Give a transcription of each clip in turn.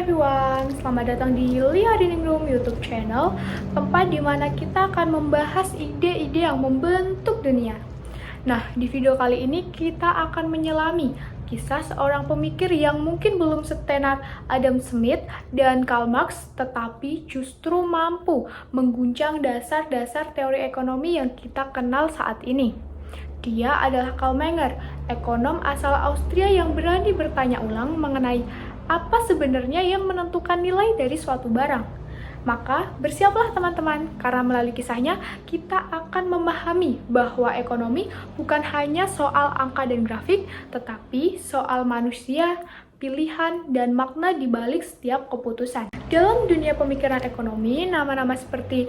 everyone, selamat datang di Lia Reading Room YouTube channel, tempat di mana kita akan membahas ide-ide yang membentuk dunia. Nah, di video kali ini kita akan menyelami kisah seorang pemikir yang mungkin belum setenar Adam Smith dan Karl Marx, tetapi justru mampu mengguncang dasar-dasar teori ekonomi yang kita kenal saat ini. Dia adalah Karl Menger, ekonom asal Austria yang berani bertanya ulang mengenai apa sebenarnya yang menentukan nilai dari suatu barang. Maka bersiaplah teman-teman, karena melalui kisahnya kita akan memahami bahwa ekonomi bukan hanya soal angka dan grafik, tetapi soal manusia, pilihan, dan makna di balik setiap keputusan. Dalam dunia pemikiran ekonomi, nama-nama seperti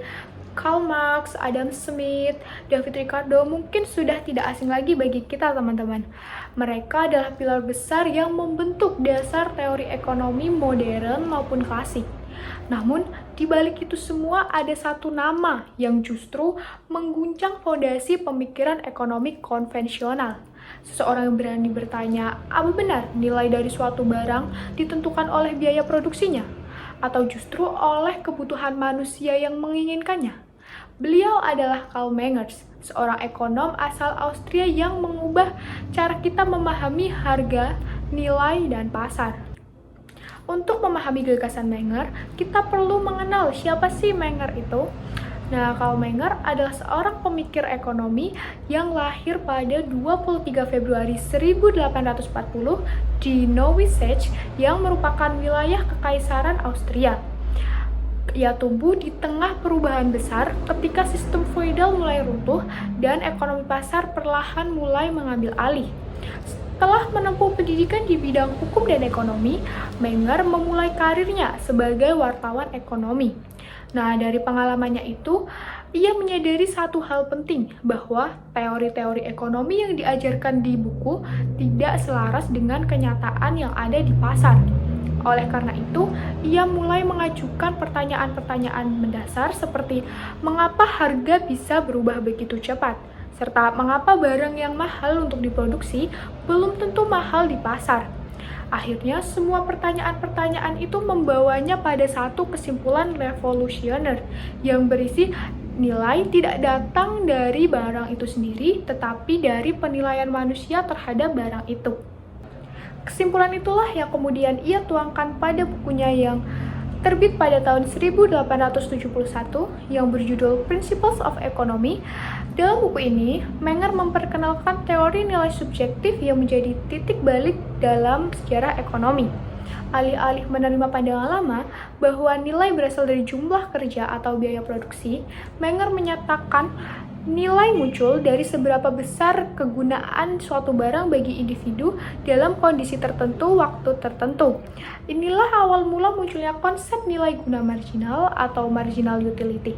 Karl Marx, Adam Smith, David Ricardo mungkin sudah tidak asing lagi bagi kita teman-teman. Mereka adalah pilar besar yang membentuk dasar teori ekonomi modern maupun klasik. Namun, di balik itu semua ada satu nama yang justru mengguncang fondasi pemikiran ekonomi konvensional. Seseorang yang berani bertanya, apa benar nilai dari suatu barang ditentukan oleh biaya produksinya? Atau justru oleh kebutuhan manusia yang menginginkannya? Beliau adalah Karl Menger, seorang ekonom asal Austria yang mengubah cara kita memahami harga, nilai, dan pasar. Untuk memahami gagasan Menger, kita perlu mengenal siapa sih Menger itu. Nah, Karl Menger adalah seorang pemikir ekonomi yang lahir pada 23 Februari 1840 di Neue Sächsien yang merupakan wilayah Kekaisaran Austria. Ia tumbuh di tengah perubahan besar ketika sistem feodal mulai runtuh dan ekonomi pasar perlahan mulai mengambil alih. Setelah menempuh pendidikan di bidang hukum dan ekonomi, Menger memulai karirnya sebagai wartawan ekonomi. Nah, dari pengalamannya itu, ia menyadari satu hal penting, bahwa teori-teori ekonomi yang diajarkan di buku tidak selaras dengan kenyataan yang ada di pasar. Oleh karena itu, ia mulai mengajukan pertanyaan-pertanyaan mendasar seperti mengapa harga bisa berubah begitu cepat, serta mengapa barang yang mahal untuk diproduksi belum tentu mahal di pasar. Akhirnya, semua pertanyaan-pertanyaan itu membawanya pada satu kesimpulan revolusioner yang berisi nilai tidak datang dari barang itu sendiri, tetapi dari penilaian manusia terhadap barang itu. Kesimpulan itulah yang kemudian ia tuangkan pada bukunya yang terbit pada tahun 1871 yang berjudul Principles of Economy. Dalam buku ini, Menger memperkenalkan teori nilai subjektif yang menjadi titik balik dalam sejarah ekonomi. Alih-alih menerima pandangan lama bahwa nilai berasal dari jumlah kerja atau biaya produksi, Menger menyatakan nilai muncul dari seberapa besar kegunaan suatu barang bagi individu dalam kondisi tertentu, waktu tertentu. Inilah awal mula munculnya konsep nilai guna marginal atau marginal utility.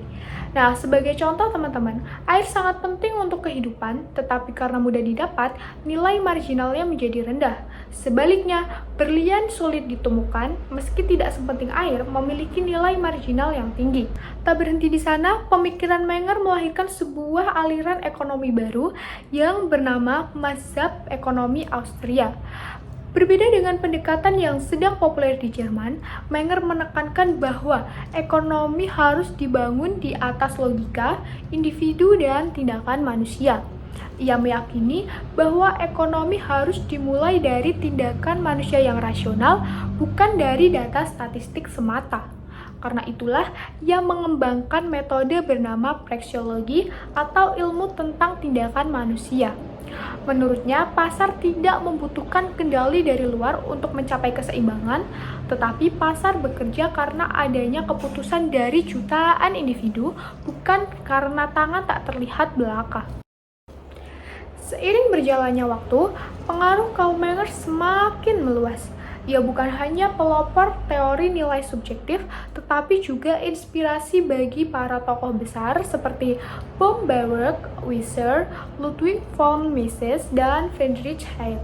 Nah, sebagai contoh teman-teman, air sangat penting untuk kehidupan, tetapi karena mudah didapat, nilai marginalnya menjadi rendah. Sebaliknya, berlian sulit ditemukan, meski tidak sepenting air, memiliki nilai marginal yang tinggi. Tak berhenti di sana, pemikiran Menger melahirkan sebuah aliran ekonomi baru yang bernama Mazhab Ekonomi Austria. Berbeda dengan pendekatan yang sedang populer di Jerman, Menger menekankan bahwa ekonomi harus dibangun di atas logika, individu, dan tindakan manusia. Ia meyakini bahwa ekonomi harus dimulai dari tindakan manusia yang rasional, bukan dari data statistik semata. Karena itulah, ia mengembangkan metode bernama praxeologi atau ilmu tentang tindakan manusia. Menurutnya, pasar tidak membutuhkan kendali dari luar untuk mencapai keseimbangan, tetapi pasar bekerja karena adanya keputusan dari jutaan individu, bukan karena tangan tak terlihat belaka. Seiring berjalannya waktu, pengaruh Karl Menger semakin meluas. Ia bukan hanya pelopor teori nilai subjektif, tetapi juga inspirasi bagi para tokoh besar seperti von Baerbock, Wieser, Ludwig von Mises, dan Friedrich Hayek.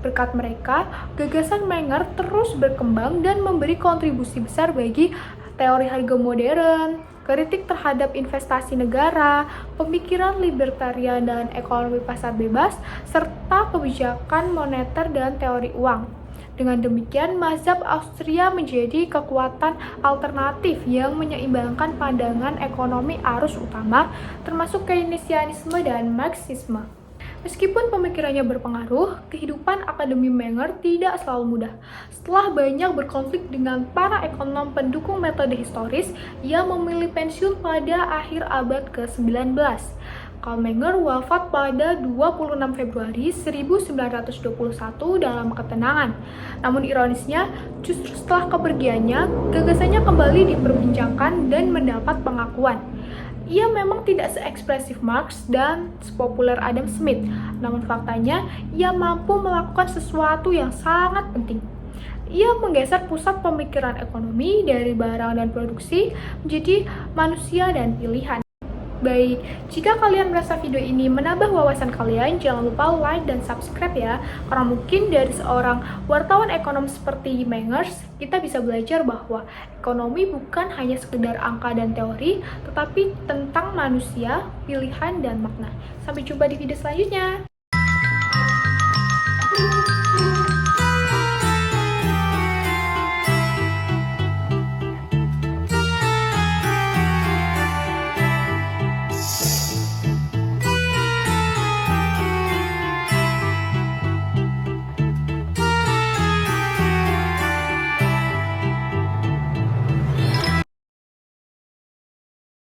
Berkat mereka, gagasan Menger terus berkembang dan memberi kontribusi besar bagi teori harga modern, kritik terhadap investasi negara, pemikiran libertarian dan ekonomi pasar bebas, serta kebijakan moneter dan teori uang. Dengan demikian, mazhab Austria menjadi kekuatan alternatif yang menyeimbangkan pandangan ekonomi arus utama, termasuk Keynesianisme dan Marxisme. Meskipun pemikirannya berpengaruh, kehidupan Akademi Menger tidak selalu mudah. Setelah banyak berkonflik dengan para ekonom pendukung metode historis, ia memilih pensiun pada akhir abad ke-19. Karl Menger wafat pada 26 Februari 1921 dalam ketenangan. Namun ironisnya, justru setelah kepergiannya, gagasannya kembali diperbincangkan dan mendapat pengakuan. Ia memang tidak seekspresif Marx dan sepopuler Adam Smith, namun faktanya ia mampu melakukan sesuatu yang sangat penting. Ia menggeser pusat pemikiran ekonomi dari barang dan produksi menjadi manusia dan pilihan. Baik, jika kalian merasa video ini menambah wawasan kalian, jangan lupa like dan subscribe ya. Karena mungkin dari seorang wartawan ekonom seperti Mengers, kita bisa belajar bahwa ekonomi bukan hanya sekedar angka dan teori, tetapi tentang manusia, pilihan, dan makna. Sampai jumpa di video selanjutnya.